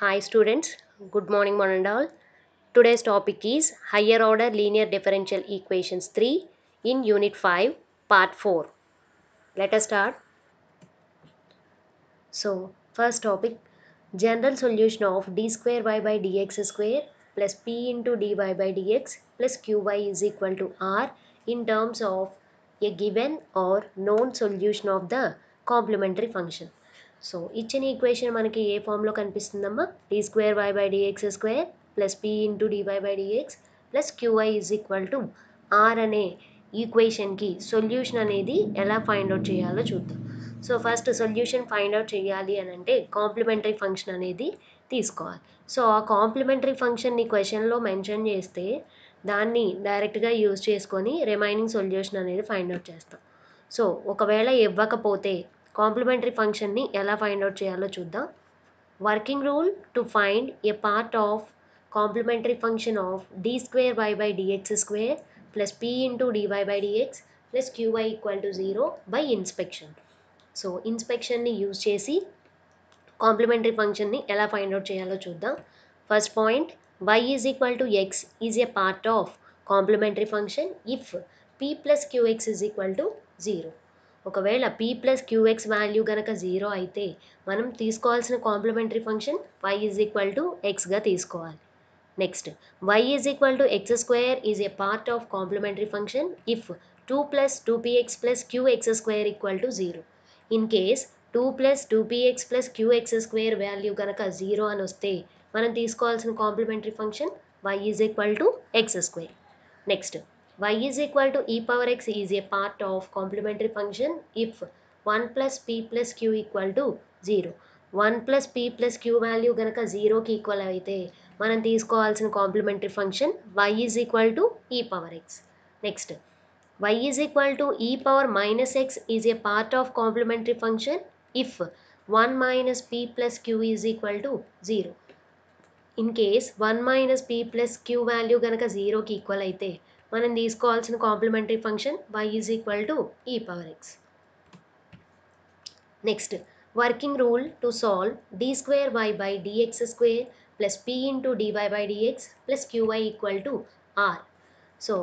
Hi students, good morning one and all. Today's topic is higher order linear differential equations 3 in unit 5 part 4. Let us start. So first topic, general solution of d square y by dx square plus p into dy by dx plus qy is equal to r in terms of a given or known solution of the complementary function. So ఇచ్చిన equation మనకి ఏ ఫామ్లో కనిపిస్తుందమ్మా D square Y by dx square plus P into DY by dx plus QY is equal to R అనే ఈక్వేషన్కి solution అనేది ఎలా find out చేయాలో చూద్దాం. So first solution find out చేయాలి అని అంటే కాంప్లిమెంటరీ ఫంక్షన్ అనేది తీసుకోవాలి. సో ఆ కాంప్లిమెంటరీ ఫంక్షన్ని క్వశ్చన్లో మెన్షన్ చేస్తే దాన్ని డైరెక్ట్గా యూజ్ చేసుకొని రిమైనింగ్ సొల్యూషన్ అనేది ఫైండ్ అవుట్ చేస్తాం. సో ఒకవేళ ఇవ్వకపోతే కాంప్లిమెంటరీ ఫంక్షన్ని ఎలా ఫైండ్ అవుట్ చేయాలో చూద్దాం. Working rule to find a part of complementary function of D square Y by dx square plus P into DY by dx plus QY equal to 0 by inspection. So ఇన్స్పెక్షన్ని use చేసి complementary ఫంక్షన్ని ఎలా find out చేయాలో చూద్దాం. First point, y is equal to X is a part of complementary function if p plus q x is equal to 0. ఒకవేళ p plus qx value కనుక 0 అయితే మనం తీసుకోవాల్సిన complementary function y is equal to ఎక్స్గా తీసుకోవాలి. Next, y is equal to X square is a part of complementary function if 2 plus 2px plus QX square equal to 0. In case 2 plus 2px plus QX square value కనుక 0 అని వస్తే మనం తీసుకోవాల్సిన complementary function y is equal to X square. Next, y is equal to e power x is a part of complementary function if 1 plus p plus q equal to 0. 1 plus p plus q value కనుక 0కి equal అయితే మనం తీసుకోవాల్సిన complementary function y is equal to e power x. Next, y is equal to e power minus x is a part of complementary function if 1 minus p plus q is equal to 0. In case 1 minus P plus queue value కనుక 0కి equal అయితే మనం తీసుకోవాల్సిన complementary function y is equal to ఈ power X. Next, working rule to solve D square Y by dx square plus P into DY by dx plus QY equal to R. So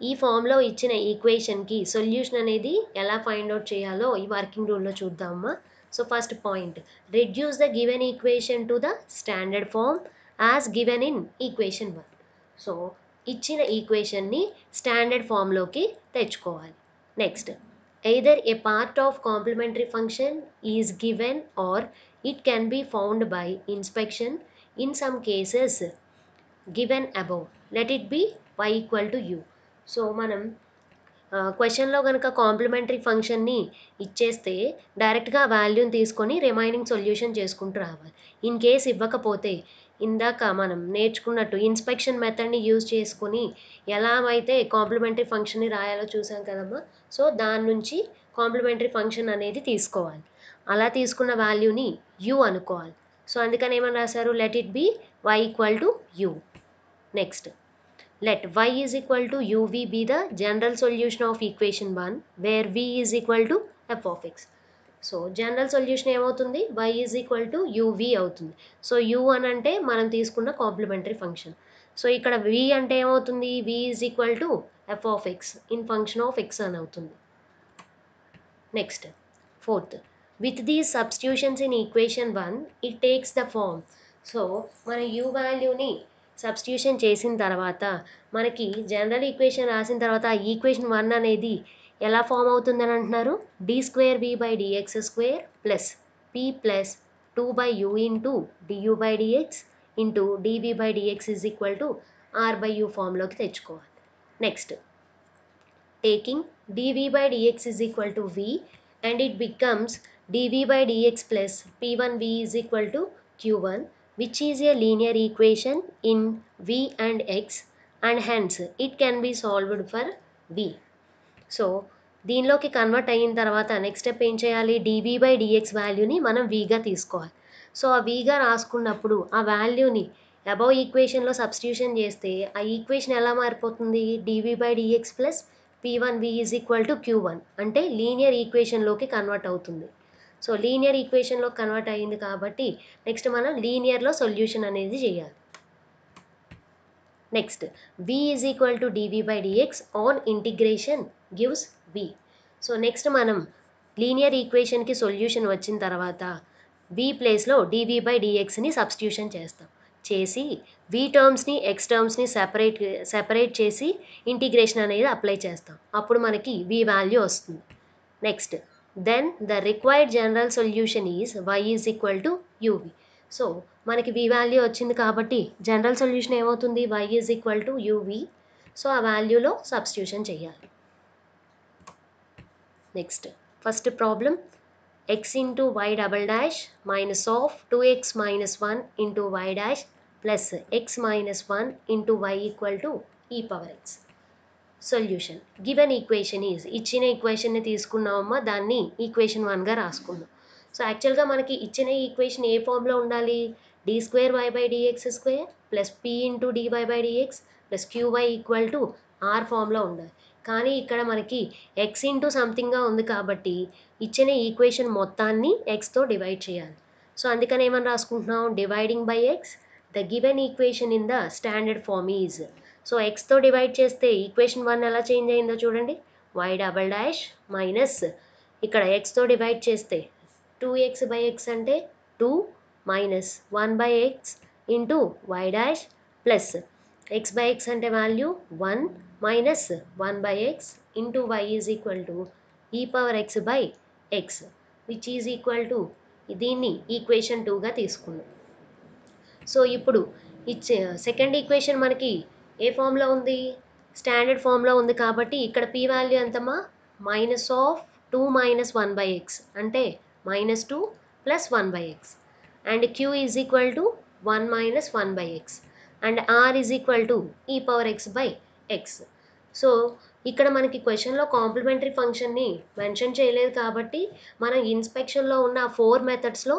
ఈ ఫామ్లో ఇచ్చిన ఈక్వేషన్కి solution అనేది ఎలా find out చేయాలో ఈ working రూల్లో చూద్దామా. So first point, reduce the given equation to the standard form as given in equation 1. So ఇచ్చిన ఈక్వేషన్ని స్టాండర్డ్ ఫామ్లోకి తెచ్చుకోవాలి. Next, either a part of complementary function is given or it can be found by inspection in some cases given above. Let it be y equal to u. So మనం క్వశ్చన్లో కనుక complementary ఫంక్షన్ని ఇచ్చేస్తే డైరెక్ట్గా వాల్యూని తీసుకొని remaining solution చేసుకుంటూ రావాలి. ఇన్ కేస్ ఇవ్వకపోతే ఇందాక మనం నేర్చుకున్నట్టు ఇన్స్పెక్షన్ మెథడ్ని యూజ్ చేసుకొని ఎలా అయితే కాంప్లిమెంటరీ ఫంక్షన్ని రాయాలో చూసాం కదమ్మా. సో దాని నుంచి కాంప్లిమెంటరీ ఫంక్షన్ అనేది తీసుకోవాలి. అలా తీసుకున్న వాల్యూని యూ అనుకోవాలి. సో అందుకని ఏమని రాశారు, let it be y equal to you. Next, let y is equal to uv be the general solution of equation 1 where v is equal to f of x. So general solution ఏమవుతుంది, y is equal to uv అవుతుంది. So u అని అంటే మనం తీసుకున్న complementary function. So ఇక్కడ v అంటే ఏమవుతుంది, v is equal to f of x in function of x అని అవుతుంది. Next, fourth, with these substitutions in equation 1 it takes the form. So మన u వాల్యూని సబ్స్టిట్యూషన్ చేసిన తర్వాత మనకి జనరల్ ఈక్వేషన్ రాసిన తర్వాత ఆ ఈక్వేషన్ 1 అనేది ఎలా ఫామ్ అవుతుందని అంటున్నారు, d square v by dx square plus p plus 2 by u into du by dx into dv by dx is equal to r by u ఫామ్లోకి తెచ్చుకోవాలి. Next, taking dv by dx is equal to v and it becomes dv by dx plus p1v is equal to q1 which is a linear equation in v and x and hence it can be solved for v. So దీనిలోకి convert అయిన తర్వాత next step ఏం చేయాలి, dv by dx వాల్యూని మనం vగా తీసుకోవాలి. So ఆ vగా రాసుకున్నప్పుడు ఆ వాల్యూని అబౌవ్ ఈక్వేషన్లో సబ్స్టిట్యూషన్ చేస్తే ఆ ఈక్వేషన్ ఎలా మారిపోతుంది, dv by dx plus p1v is equal to q1 అంటే లీనియర్ ఈక్వేషన్లోకి కన్వర్ట్ అవుతుంది. సో లీనియర్ ఈక్వేషన్లో కన్వర్ట్ అయ్యింది కాబట్టి నెక్స్ట్ మనం లీనియర్లో సొల్యూషన్ అనేది చేయాలి. Next v is equal to dv by dx on integration gives v. So next మనం లీనియర్ ఈక్వేషన్కి సొల్యూషన్ వచ్చిన తర్వాత v ప్లేస్లో dv బై dxని సబ్స్టిట్యూషన్ చేస్తాం. చేసి v టర్మ్స్ని x టర్మ్స్ని సెపరేట్ చేసి ఇంటిగ్రేషన్ అనేది అప్లై చేస్తాం. అప్పుడు మనకి v వాల్యూ వస్తుంది. Next then the required general solution is y is equal to uv. So మనకి v వాల్యూ వచ్చింది కాబట్టి జనరల్ సొల్యూషన్ ఏమవుతుంది, y is equal to uv. So ఆ వాల్యూలో సబ్స్టిట్యూషన్ చేయాలి. Next first problem x into y double dash minus of 2x minus 1 into y dash plus x minus 1 into y equal to e power x. Solution given equation is, ఇచ్చిన ఈక్వేషన్ని తీసుకున్నామమ్మా, దాన్ని equation 1గా రాసుకుందాం. So యాక్చువల్గా మనకి ఇచ్చిన equation ఏ ఫామ్లో ఉండాలి, d2y by dx square plus p into dy by dx plus qy equal to r ఫామ్లో ఉండాలి. కానీ ఇక్కడ మనకి x ఇంటూ సంథింగ్గా ఉంది కాబట్టి ఇచ్చిన ఈక్వేషన్ మొత్తాన్ని xతో డివైడ్ చేయాలి. సో అందుకని ఏమని రాసుకుంటున్నాం, dividing by x the given equation in the standard form is. So ఎక్స్తో డివైడ్ చేస్తే ఈక్వేషన్ 1 ఎలా చేంజ్ అయిందో చూడండి, y డబల్ డాష్ మైనస్ ఇక్కడ ఎక్స్తో డివైడ్ చేస్తే 2x బై ఎక్స్ అంటే 2 minus 1 by x into y dash plus x by x అంటే value 1 minus 1 by x into y is equal to ఈ power x by x which is equal to, దీన్ని equation 2గా తీసుకున్నాం. So ఇప్పుడు second equation మనకి ఏ ఫామ్లో ఉంది, స్టాండర్డ్ ఫామ్లో ఉంది కాబట్టి ఇక్కడ p వాల్యూ ఎంతమ్మా, minus of 2 minus 1 by x అంటే minus 2 plus 1 by x and q is equal to 1 minus 1 by x and r is equal to ఈ power x by x. So ఇక్కడ మనకి క్వశ్చన్లో కాంప్లిమెంటరీ ఫంక్షన్ని మెన్షన్ చేయలేదు కాబట్టి మనం ఇన్స్పెక్షన్లో ఉన్న 4 మెథడ్స్లో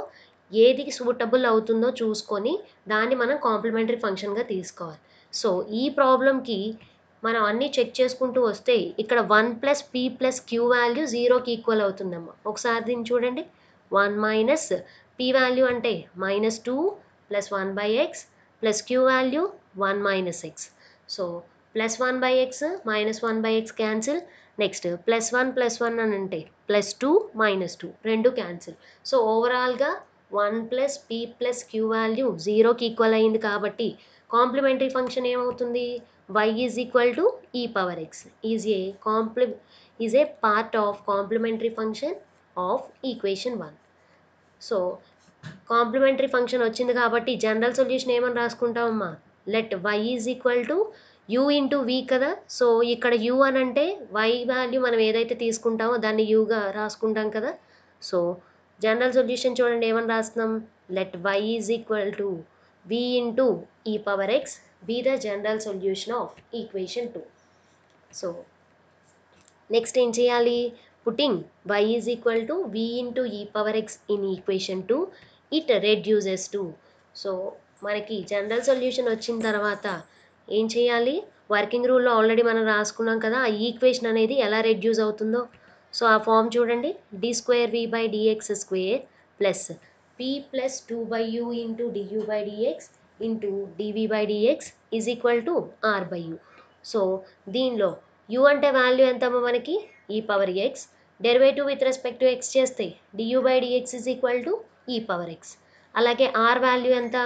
ఏది సూటబుల్ అవుతుందో చూసుకొని దాన్ని మనం కాంప్లిమెంటరీ ఫంక్షన్గా తీసుకోవాలి. సో ఈ ప్రాబ్లంకి మనం అన్నీ చెక్ చేసుకుంటూ వస్తే ఇక్కడ 1 plus p plus queue value 0కి ఈక్వల్ అవుతుందమ్మా. ఒకసారి దీన్ని చూడండి, 1 మైనస్ పీ వాల్యూ అంటే minus 2 plus 1 by x plus queue value 1 minus x. So plus 1 by x minus 1 by x cancel. Next plus 1 అని అంటే ప్లస్ 2 మైనస్ 2 రెండు క్యాన్సిల్. సో ఓవరాల్గా 1 plus p plus queue value 0కి equal అయింది కాబట్టి complementary function ఏమవుతుంది, y is equal to ఈ power x is a part of complementary function of equation 1. So complementary function వచ్చింది కాబట్టి జనరల్ సొల్యూషన్ ఏమని రాసుకుంటామమ్మా, let y is equal to u into v కదా. సో ఇక్కడ u అని అంటే y వాల్యూ మనం ఏదైతే తీసుకుంటామో దాన్ని uగా రాసుకుంటాం కదా. సో జనరల్ సొల్యూషన్ చూడండి ఏమని రాస్తున్నాం, let y is equal to v into e power x be the general solution of equation 2. So next ఏం చేయాలి, putting y is equal to v into e power x in equation 2 it reduces to. So మనకి general solution వచ్చిన తర్వాత ఏం చేయాలి, working రూల్లో already మనం రాసుకున్నాం కదా, ఆ ఈక్వేషన్ అనేది ఎలా రెడ్యూస్ అవుతుందో. సో ఆ ఫామ్ చూడండి, d square v by dx square plus p plus 2 by u into du by dx into dv by dx is equal to r by u. So దీనిలో u అంటే value ఎంతమ్మా మనకి ఈ power X, derivative with respect to X చేస్తే du by dx is equal to ఈ power X. అలాగే r value ఎంత,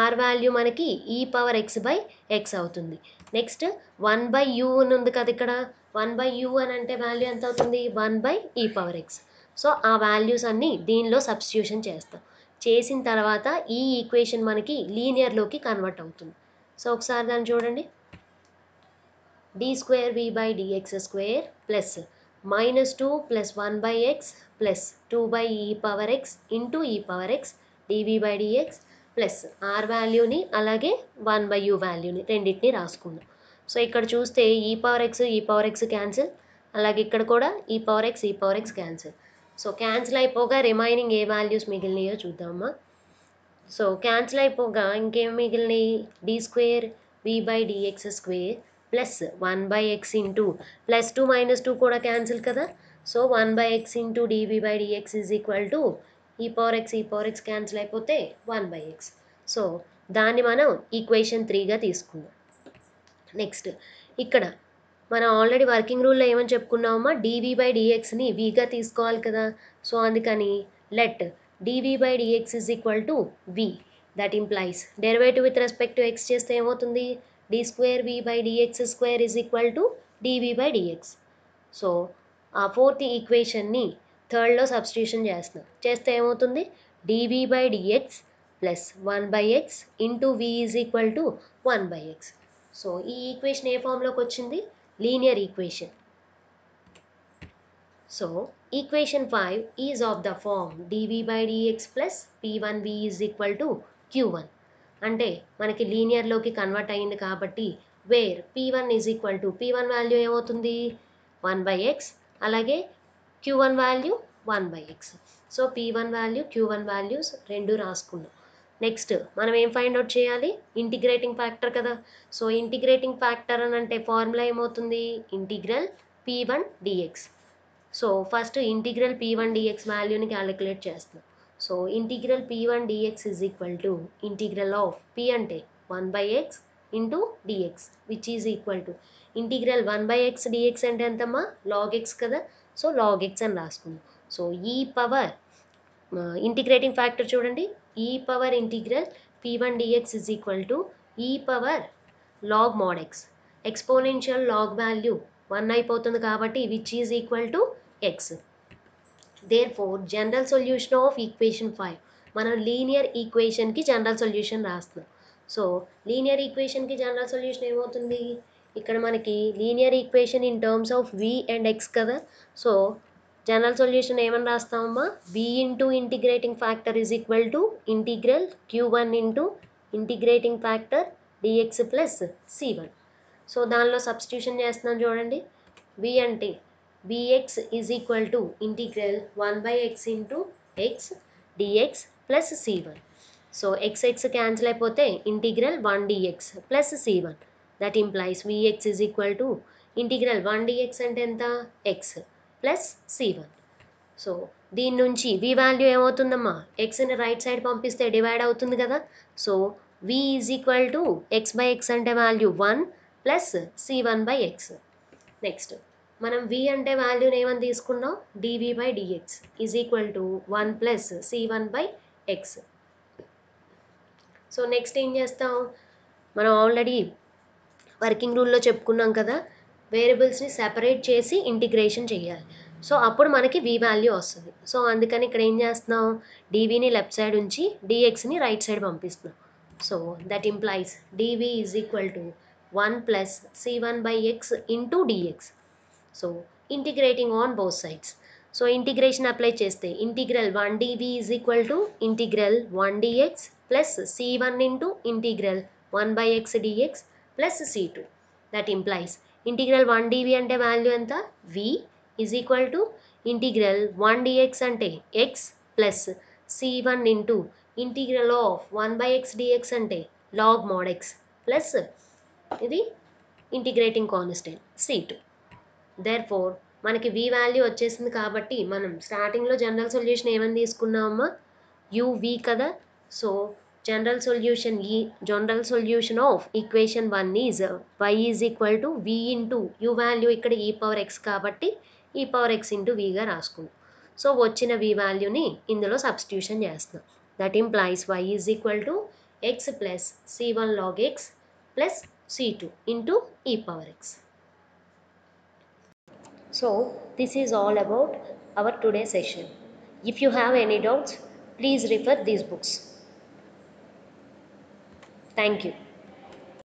r value మనకి ఈ పవర్ ఎక్స్ బై ఎక్స్ అవుతుంది. నెక్స్ట్ 1 బై యూ అని ఉంది కదా, ఇక్కడ 1 బై యూ అని అంటే వాల్యూ ఎంత అవుతుంది, 1 by e power X. So ఆ వాల్యూస్ అన్నీ దీనిలో సబ్స్టిట్యూషన్ చేస్తాం. చేసిన తర్వాత ఈ ఈక్వేషన్ మనకి లీనియర్లోకి కన్వర్ట్ అవుతుంది. సో ఒకసారి దాన్ని చూడండి, d square v by dx square plus minus 2 plus 1 by x plus 2 by e power x into e power x d v by dx plus r వాల్యూని అలాగే 1 బై యూ వాల్యూని రెండింటిని రాసుకుందాం. సో ఇక్కడ చూస్తే ఈ పవర్ ఎక్స్ క్యాన్సిల్, అలాగే ఇక్కడ కూడా e power x cancel. So cancel అయిపోగా రిమైనింగ్ ఏ వాల్యూస్ మిగిలినాయో చూద్దామా. సో క్యాన్సిల్ అయిపోగా ఇంకేం మిగిలినాయి, d square v by dx square plus 1 by x into plus 2 minus 2 కూడా క్యాన్సిల్ కదా. So 1/x into dv by dx is equal to ఈ పవర్ ఎక్స్ క్యాన్సిల్ అయిపోతే 1/x. సో దాన్ని మనం ఈక్వేషన్ 3గా తీసుకుందాం. నెక్స్ట్ ఇక్కడ మనం ఆల్రెడీ వర్కింగ్ రూల్లో ఏమని చెప్పుకున్నామమ్మా, dv బై dxని vగా తీసుకోవాలి కదా. సో అందుకని let dv by dx is equal to v. That implies derivative with respect to x చేస్తే ఏమవుతుంది, d2v by dx square is equal to dv by dx. So ఆ fourth ఈక్వేషన్ని థర్డ్లో substitution చేస్తే ఏమవుతుంది, dv by dx plus 1/x into v is equal to 1/x. So ఈ equation ఏ ఫామ్లోకి వచ్చింది, linear equation. So equation 5 is of the form dv by dx plus p1v is equal to q1. అంటే మనకి లీనియర్లోకి convert అయింది కాబట్టి where p1 is equal to p1 value ఏమవుతుంది 1/x, అలాగే q1 value 1/x. So p1 value q1 values రెండు రాసుకున్నాం. Next మనం ఏం ఫైండ్ అవుట్ చేయాలి, ఇంటిగ్రేటింగ్ ఫ్యాక్టర్ కదా. సో ఇంటిగ్రేటింగ్ ఫ్యాక్టర్ అని అంటే ఫార్ములా ఏమవుతుంది, integral p1 dx. So first integral p1 dx వాల్యూని క్యాలిక్యులేట్ చేస్తాం. So integral p1 dx is equal to integral of p అంటే 1/x into dx which is equal to integral 1/x dx అంటే ఎంతమ్మా log x కదా. So log x అని రాసుకుందాం. So ఈ power integrating factor చూడండి, ఈ power integral p1 dx is equal to ఈ power log mod x. Exponential log value 1 అయిపోతుంది కాబట్టి which is equal to x. Therefore general solution of equation 5, మనం linear ఈక్వేషన్కి general solution రాస్తున్నాం. So linear ఈక్వేషన్కి general solution ఏమవుతుంది, ఇక్కడ మనకి linear equation in terms of v and x కదా. సో జనరల్ సొల్యూషన్ ఏమని రాస్తామమ్మా, v into integrating factor is equal to integral q1 into integrating factor dx plus c1. So దానిలో substitution చేస్తున్నాం చూడండి, v అంటే vx is equal to integral 1/x into x dx plus c1. So x cancel అయిపోతే integral 1 dx plus c1. That implies vx is equal to integral 1 dx అంటే ఎంత x plus c1. So దీని నుంచి v value ఏమవుతుందమ్మా, ఎక్స్ని right side పంపిస్తే divide అవుతుంది కదా. So v is equal to x/x అంటే value 1 plus c1/x. Next మనం v అంటే వాల్యూని ఏమని తీసుకున్నాం, dv by dx is equal to 1 plus c1/x. So next ఏం చేస్తాం, మనం ఆల్రెడీ వర్కింగ్ రూల్లో చెప్పుకున్నాం కదా, వేరియబుల్స్ని సెపరేట్ చేసి ఇంటిగ్రేషన్ చేయాలి. సో అప్పుడు మనకి v వాల్యూ వస్తుంది. సో అందుకని ఇక్కడ ఏం చేస్తున్నాం, dvని లెఫ్ట్ సైడ్ ఉంచి dxని రైట్ సైడ్ పంపిస్తున్నాం. So that implies dv is equal to 1 plus c1/x into dx. So integrating on both sides. So integration apply చేస్తే integral 1 dv is equal to integral 1 dx plus c1 into integral 1/x dx plus c2. That implies integral 1 dv అంటే value ఎంత v is equal to integral 1 dx అంటే x plus c1 into integral of 1/x dx అంటే log mod x plus ఇది integrating constant c2. Therefore మనకి v value వచ్చేసింది కాబట్టి మనం స్టార్టింగ్లో జనరల్ సొల్యూషన్ ఏమని తీసుకున్నామమ్మా, uv కదా. So general solution of equation 1 is y is equal to v into u value ఇక్కడ e పవర్ x కాబట్టి e పవర్ x ఇంటూ vగా రాసుకుందాం. సో వచ్చిన v వాల్యూని ఇందులో సబ్స్టిట్యూషన్ చేస్తున్నాం. That implies y is equal to x plus c1 log x plus c2 into e power x. So this is all about our today's session. If you have any doubts, please refer these books. Thank you.